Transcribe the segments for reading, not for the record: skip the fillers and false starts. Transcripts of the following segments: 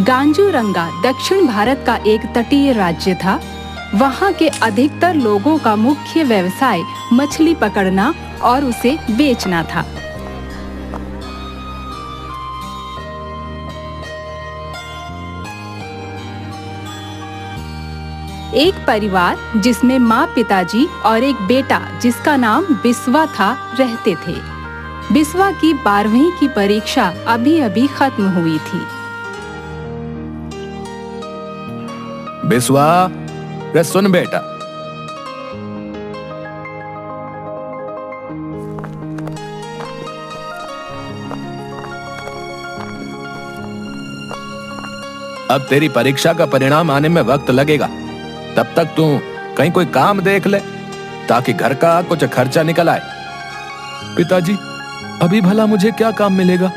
गांजूरंगा दक्षिण भारत का एक तटीय राज्य था। वहाँ के अधिकतर लोगों का मुख्य व्यवसाय मछली पकड़ना और उसे बेचना था। एक परिवार जिसमें माँ, पिताजी और एक बेटा जिसका नाम बिस्वा था रहते थे। बिस्वा की 12वीं की परीक्षा अभी-अभी खत्म हुई थी। बिस्वा, रे सुन बेटा, अब तेरी परीक्षा का परिणाम आने में वक्त लगेगा। तब तक तू कहीं कोई काम देख ले ताकि घर का कुछ खर्चा निकल आए। पिताजी, अभी भला मुझे क्या काम मिलेगा?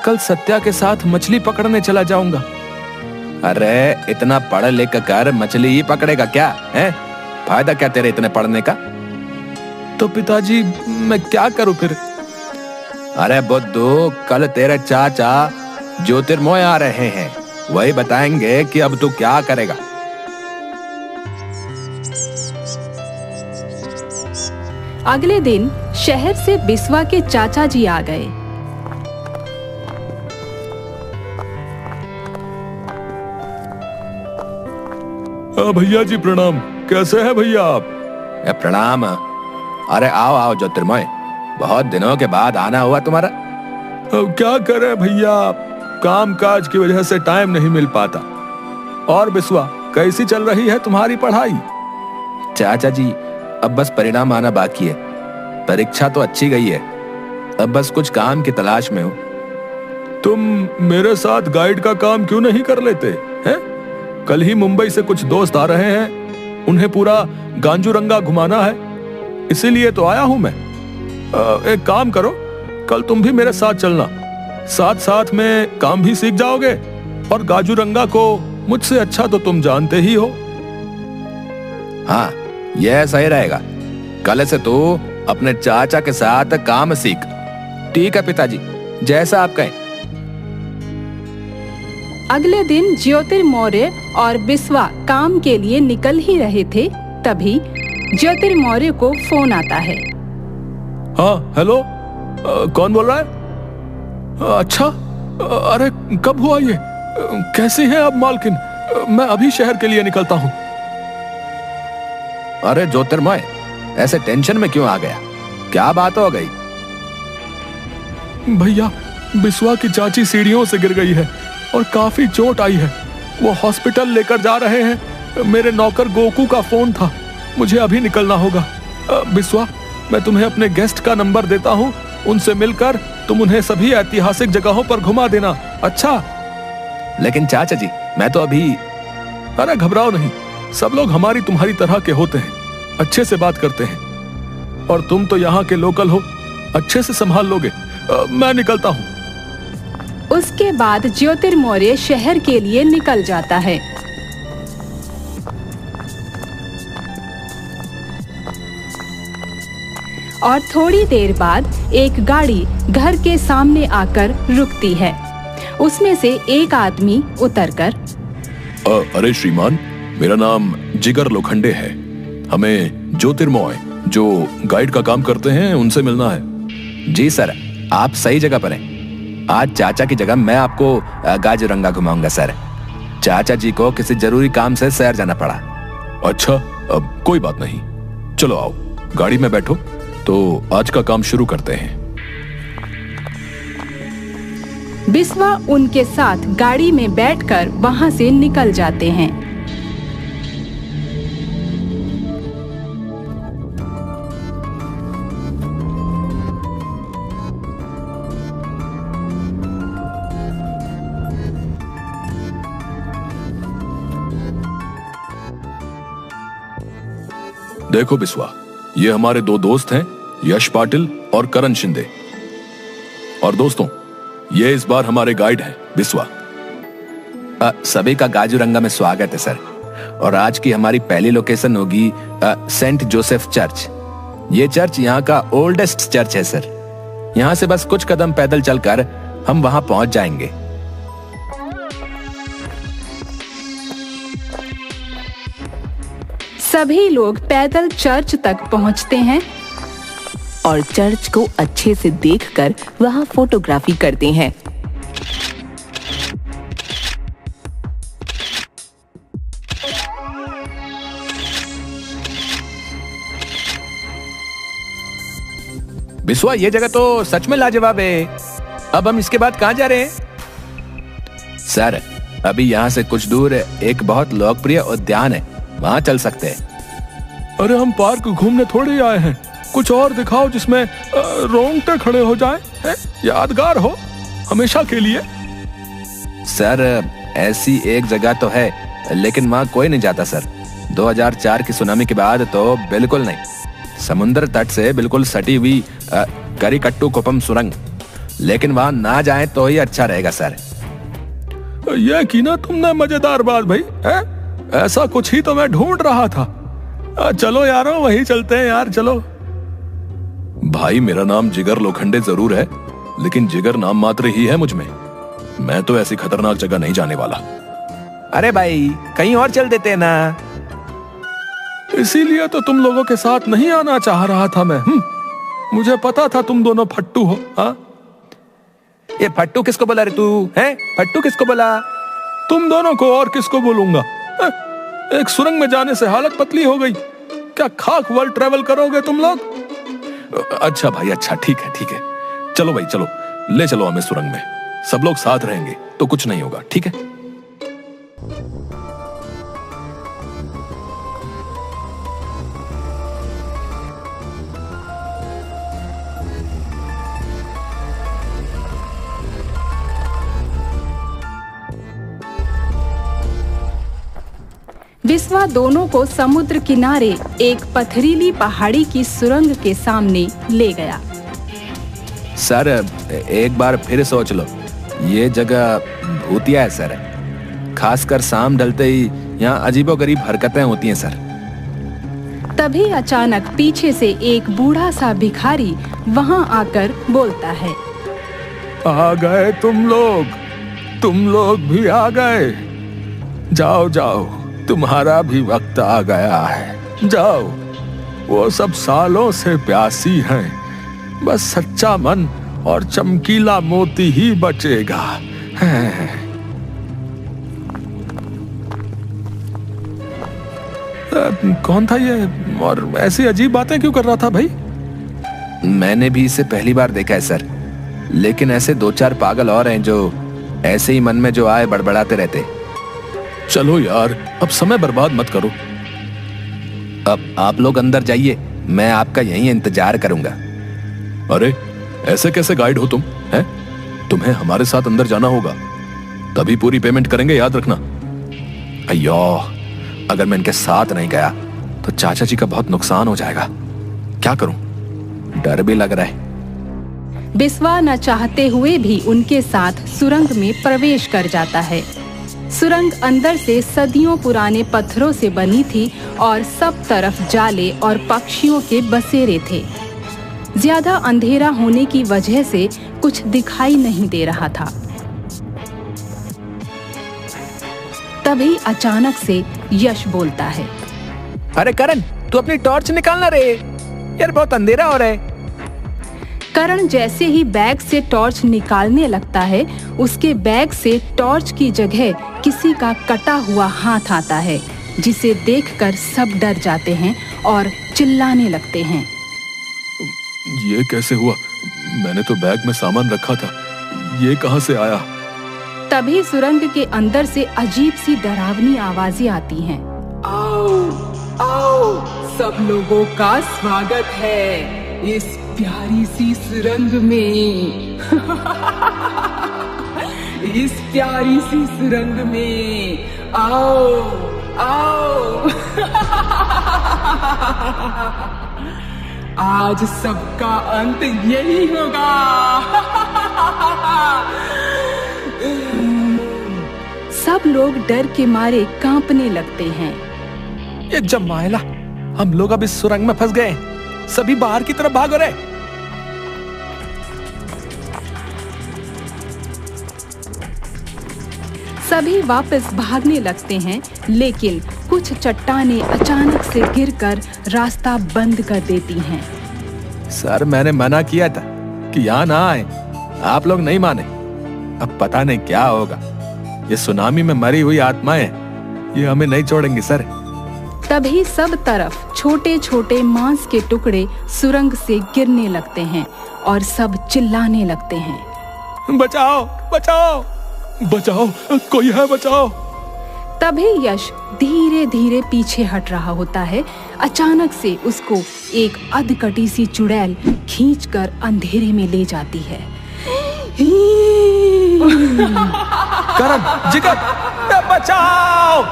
कल सत्या के साथ मछली पकड़ने चला जाऊंगा। अरे इतना पढ़ लिख कर मछली ही पकड़ेगा क्या है? फायदा क्या तेरे इतने पढ़ने का? तो पिताजी, मैं क्या करूं फिर? अरे बुद्धू, कल तेरे चाचा ज्योतिर्मय आ रहे हैं, वही बताएंगे कि अब तू क्या करेगा। अगले दिन शहर से बिस्वा के चाचा जी आ गए। भैया जी प्रणाम। कैसे हैं भैया आप? प्रणाम। अरे आओ आओ ज्योतिर्मय, बहुत दिनों के बाद आना हुआ तुम्हारा। अब क्या करें भैया, काम काज की वजह से टाइम नहीं मिल पाता। और बिस्वा, कैसी चल रही है तुम्हारी पढ़ाई? चाचा जी, अब बस परिणाम आना बाकी है। परीक्षा तो अच्छी गई है, अब बस कुछ काम की तलाश में हूँ। तुम मेरे साथ गाइड का काम क्यों नहीं कर लेते हैं? कल ही मुंबई से कुछ दोस्त आ रहे हैं, उन्हें पूरा गांजूरंगा घुमाना है, इसीलिए तो आया हूं मैं। एक काम करो, कल तुम भी मेरे साथ चलना, साथ साथ में काम भी सीख जाओगे और गांजूरंगा को मुझसे अच्छा तो तुम जानते ही हो। हाँ, यह सही रहेगा। कल से तू अपने चाचा के साथ काम सीख। ठीक है पिताजी, जैसा आप कहें। अगले दिन ज्योतिर्मौर्य और बिस्वा काम के लिए निकल ही रहे थे, तभी ज्योतिर्मौर्य को फोन आता है। हाँ, हेलो, कौन बोल रहा है? अच्छा, अरे कब हुआ ये? कैसी हैं आप मालकिन? मैं अभी शहर के लिए निकलता हूँ। अरे ज्योतिर्मय, ऐसे टेंशन में क्यों आ गया? क्या बात हो गई? भैया, बिस्वा की चाची सीढ़ियों से गिर गई है और काफी चोट आई है। वो हॉस्पिटल लेकर जा रहे हैं। मेरे नौकर गोकू का फोन था, मुझे अभी निकलना होगा। बिस्वा, मैं तुम्हें अपने गेस्ट का नंबर देता हूँ, उनसे मिलकर तुम उन्हें सभी ऐतिहासिक जगहों पर घुमा देना। अच्छा? लेकिन चाचा जी, मैं तो अभी... अरे घबराओ नहीं, सब लोग हमारी तुम्हारी तरह के होते हैं, अच्छे से बात करते हैं। और तुम तो यहाँ के लोकल हो, अच्छे से संभाल लोगे। मैं निकलता हूँ। उसके बाद ज्योतिर्मौर्य शहर के लिए निकल जाता है। और थोड़ी देर बाद एक गाड़ी घर के सामने आकर रुकती है। उसमें से एक आदमी उतरकर, अरे श्रीमान, मेरा नाम जिगर लोखंडे है। हमें ज्योतिर्मय, जो गाइड का काम करते हैं, उनसे मिलना है। जी सर, आप सही जगह पर हैं। आज चाचा की जगह मैं आपको गांजूरंगा घुमाऊंगा सर। चाचा जी को किसी जरूरी काम से शहर जाना पड़ा। अच्छा, अब कोई बात नहीं, चलो आओ, गाड़ी में बैठो, तो आज का काम शुरू करते हैं। बिस्वा उनके साथ गाड़ी में बैठकर वहां से निकल जाते हैं। देखो बिस्वा, ये हमारे दो दोस्त हैं, यश पाटिल और करण शिंदे। और दोस्तों, ये इस बार हमारे गाइड हैं, बिस्वा। सभी का गांजूरंगा में स्वागत है सर। और आज की हमारी पहली लोकेशन होगी सेंट जोसेफ चर्च। ये चर्च यहाँ का ओल्डेस्ट चर्च है सर। यहाँ से बस कुछ कदम पैदल चलकर हम वहां पहुंच जाएंगे। सभी लोग पैदल चर्च तक पहुंचते हैं और चर्च को अच्छे से देखकर वहां फोटोग्राफी करते हैं। बिस्वा, ये जगह तो सच में लाजवाब है। अब हम इसके बाद कहाँ जा रहे हैं? सर, अभी यहाँ से कुछ दूर एक बहुत लोकप्रिय उद्यान है, वहाँ चल सकते हैं। अरे हम पार्क घूमने थोड़ी आए हैं, कुछ और दिखाओ जिसमें रोंगटे खड़े हो जाएं, हैं? यादगार हो हमेशा के लिए। सर, ऐसी एक जगह तो है, लेकिन वहाँ कोई नहीं जाता सर। 2004 की सुनामी के बाद तो बिल्कुल नहीं। समुद्र तट से बिल्कुल सटी हुई करिकट्टू कुपम सुरंग, लेकिन वहाँ ना जाएं तो ही अच्छा रहेगा सर। यह की ना तुमने मजेदार बात भाई, है? ऐसा कुछ ही तो मैं ढूंढ रहा था। चलो यारो, वही चलते हैं यार, चलो। भाई, मेरा नाम जिगर लोखंडे जरूर है, लेकिन जिगर नाम मात्र ही है मुझ में। मैं तो ऐसी खतरनाक जगह नहीं जाने वाला। अरे भाई, कहीं और चल देते हैं ना। इसीलिए तो तुम लोगों के साथ नहीं आना चाह रहा था मैं। मुझे पता था तुम दोनों फट्टू हो। हाँ, ये फट्टू किसको बोला रे तू? हैं? फट्टू किसको बोला? तुम दोनों को, और किसको बोलूंगा? एक सुरंग में जाने से हालत पतली हो गई। क्या खाक वर्ल्ड ट्रेवल करोगे तुम लोग? अच्छा भाई, अच्छा, ठीक है ठीक है, चलो भाई चलो, ले चलो हमें सुरंग में। सब लोग साथ रहेंगे तो कुछ नहीं होगा, ठीक है? बिस्वा दोनों को समुद्र किनारे एक पथरीली पहाड़ी की सुरंग के सामने ले गया। सर, एक बार फिर सोच लो, ये जगह भूतिया है सर। खासकर शाम ढलते ही यहाँ अजीबोगरीब हरकतें होती हैं सर। तभी अचानक पीछे से एक बूढ़ा सा भिखारी वहाँ आकर बोलता है, आ गए तुम लोग भी आ गए। जाओ जाओ, तुम्हारा भी वक्त आ गया है। जाओ, वो सब सालों से प्यासी हैं, बस सच्चा मन और चमकीला मोती ही बचेगा। कौन था ये, और ऐसी अजीब बातें क्यों कर रहा था भाई? मैंने भी इसे पहली बार देखा है सर, लेकिन ऐसे 2-4 पागल और हैं जो ऐसे ही मन में जो आए बड़बड़ाते रहते। चलो यार, अब समय बर्बाद मत करो। अब आप लोग अंदर जाइए, मैं आपका यहीं इंतजार करूंगा। अरे, ऐसे कैसे गाइड हो तुम? हैं? तुम्हें हमारे साथ अंदर जाना होगा, तभी पूरी पेमेंट करेंगे, याद रखना। अयो, अगर मैं इनके साथ नहीं गया तो चाचा जी का बहुत नुकसान हो जाएगा। क्या करूं? डर भी लग रहा है। बिस्वा न चाहते हुए भी उनके साथ सुरंग में प्रवेश कर जाता है। सुरंग अंदर से सदियों पुराने पत्थरों से बनी थी और सब तरफ जाले और पक्षियों के बसेरे थे। ज्यादा अंधेरा होने की वजह से कुछ दिखाई नहीं दे रहा था। तभी अचानक से यश बोलता है, अरे करण, तू अपनी टॉर्च निकालना रे यार, बहुत अंधेरा हो रहा है। करण जैसे ही बैग से टॉर्च निकालने लगता है, उसके बैग से टॉर्च की जगह किसी का कटा हुआ हाथ आता है, जिसे देखकर सब डर जाते हैं और चिल्लाने लगते हैं। ये कैसे हुआ? मैंने तो बैग में सामान रखा था, ये कहां से आया? तभी सुरंग के अंदर से अजीब सी डरावनी आवाजें आती हैं। आओ, आओ, सब लोगों का स्वागत है इस प्यारी सी सुरंग में। इस प्यारी सी सुरंग में आओ, आओ। आज सबका अंत यही होगा। सब लोग डर के मारे कांपने लगते हैं। ये जमाइला, हम लोग अब इस सुरंग में फंस गए। सभी बाहर की तरफ भाग रहे। सभी वापस भागने लगते हैं, लेकिन कुछ चट्टानें अचानक से गिरकर रास्ता बंद कर देती हैं। सर मैंने मना किया था कि यहाँ ना आए, आप लोग नहीं माने। अब पता नहीं क्या होगा। ये सुनामी में मरी हुई आत्माएं, ये हमें नहीं छोड़ेंगी सर। तभी सब तरफ छोटे छोटे मांस के टुकड़े सुरंग से गिरने लगते हैं और सब चिल्लाने लगते हैं, बचाओ बचाओ बचाओ, कोई है बचाओ। तभी यश धीरे धीरे पीछे हट रहा होता है। अचानक से उसको एक अधकटी सी चुड़ैल खींचकर अंधेरे में ले जाती है। करण, जिगर, बचाओ!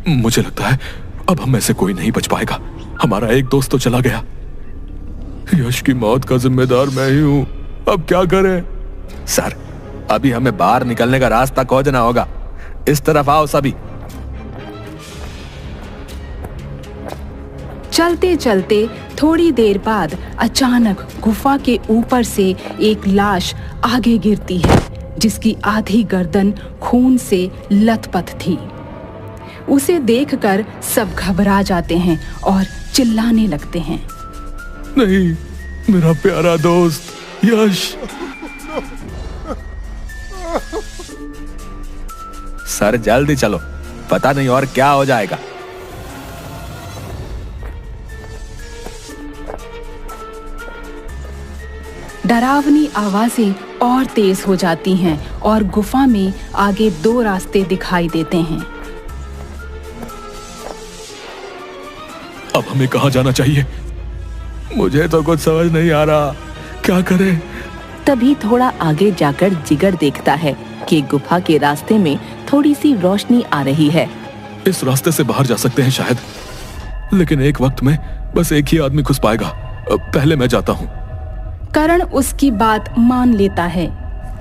मुझे लगता है अब हम में से कोई नहीं बच पाएगा। हमारा एक दोस्त तो चला गया। यश की मौत का जिम्मेदार मैं ही हूँ। अब क्या करें? सर अभी हमें बाहर निकलने का रास्ता खोजना होगा। इस तरफ आओ सभी। चलते चलते थोड़ी देर बाद अचानक गुफा के ऊपर से एक लाश आगे गिरती है, जिसकी आधी गर्दन खून से लथपथ थी। उसे देखकर सब घबरा जाते हैं और चिल्लाने लगते हैं, नहीं, मेरा प्यारा दोस्त यश। सर जल्दी चलो, पता नहीं और क्या हो जाएगा। डरावनी आवाजें और तेज हो जाती हैं और गुफा में आगे 2 रास्ते दिखाई देते हैं। अब हमें कहाँ जाना चाहिए? मुझे तो कुछ समझ नहीं आ रहा, क्या करें? तभी थोड़ा आगे जाकर जिगर देखता है कि गुफा के रास्ते में थोड़ी सी रोशनी आ रही है। इस रास्ते से बाहर जा सकते हैं शायद, लेकिन एक वक्त में बस एक ही आदमी घुस पाएगा। पहले मैं जाता हूँ। करण उसकी बात मान लेता है।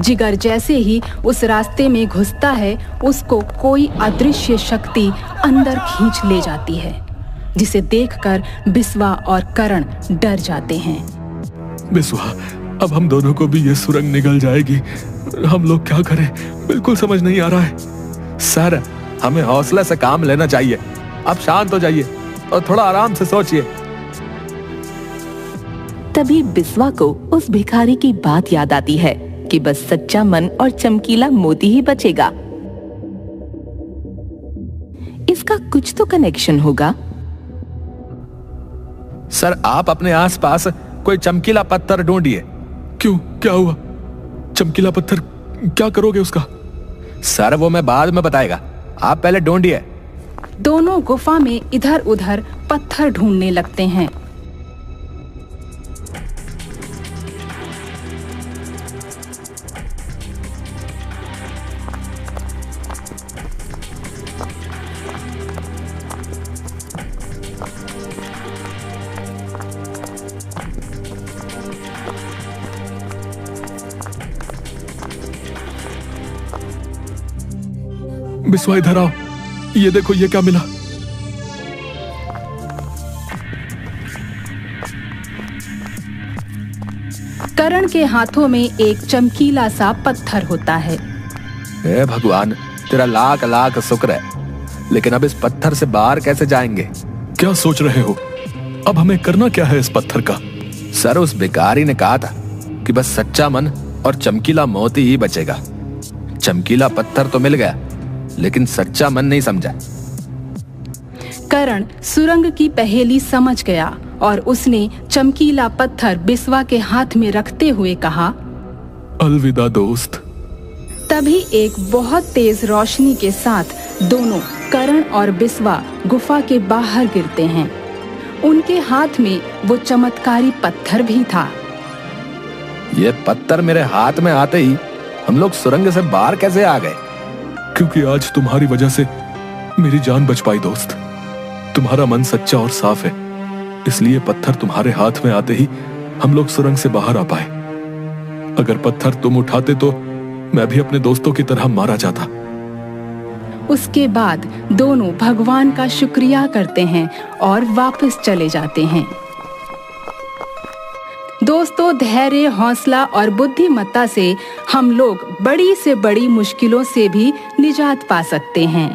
जिगर जैसे ही उस रास्ते में घुसता है, उसको कोई अदृश्य शक्ति अंदर खींच ले जाती है, जिसे देखकर बिस्वा और करण डर जाते हैं। बिस्वा, अब हम दोनों को भी ये सुरंग निगल जाएगी। हम लोग क्या करें? बिल्कुल समझ नहीं आ रहा है। सर हमें हौसले से काम लेना चाहिए। आप शांत हो जाइए और थोड़ा आराम से सोचिए। तभी बिस्वा को उस भिखारी की बात याद आती है कि बस सच्चा मन और चमकीला मोती ही बचेगा। इसका कुछ तो कनेक्शन होगा। सर आप अपने आसपास कोई चमकीला पत्थर ढूंढिए। क्यों, क्या हुआ? चमकीला पत्थर, क्या करोगे उसका? सर वो मैं बाद में बताएगा, आप पहले ढूंढिए। दोनों गुफा में इधर उधर पत्थर ढूंढने लगते हैं। बिस्वा इधर आओ, ये देखो ये क्या मिला। करण के हाथों में एक चमकीला सा पत्थर होता है। हे भगवान, तेरा लाख लाख शुक्र है। लेकिन अब इस पत्थर से बाहर कैसे जाएंगे? क्या सोच रहे हो? अब हमें करना क्या है इस पत्थर का? सर उस भिखारी ने कहा था कि बस सच्चा मन और चमकीला मोती ही बचेगा। चमकीला पत्थर तो मिल गया, लेकिन सच्चा मन नहीं समझा। करण सुरंग की पहेली समझ गया और उसने चमकीला पत्थर बिस्वा के हाथ में रखते हुए कहा, अलविदा दोस्त। तभी एक बहुत तेज रोशनी के साथ दोनों करण और बिस्वा गुफा के बाहर गिरते हैं। उनके हाथ में वो चमत्कारी पत्थर भी था। ये पत्थर मेरे हाथ में आते ही हम लोग सुरंग से बाहर कैसे आ गए? क्योंकि आज तुम्हारी वजह से मेरी जान बच पाई दोस्त। तुम्हारा मन सच्चा और साफ है, इसलिए पत्थर तुम्हारे हाथ में आते ही हम लोग सुरंग से बाहर आ पाए। अगर पत्थर तुम उठाते तो मैं भी अपने दोस्तों की तरह मारा जाता। उसके बाद दोनों भगवान का शुक्रिया करते हैं और वापस चले जाते हैं। दोस्तों, धैर्य, हौसला और बुद्धिमत्ता से हम लोग बड़ी से बड़ी मुश्किलों से भी निजात पा सकते हैं।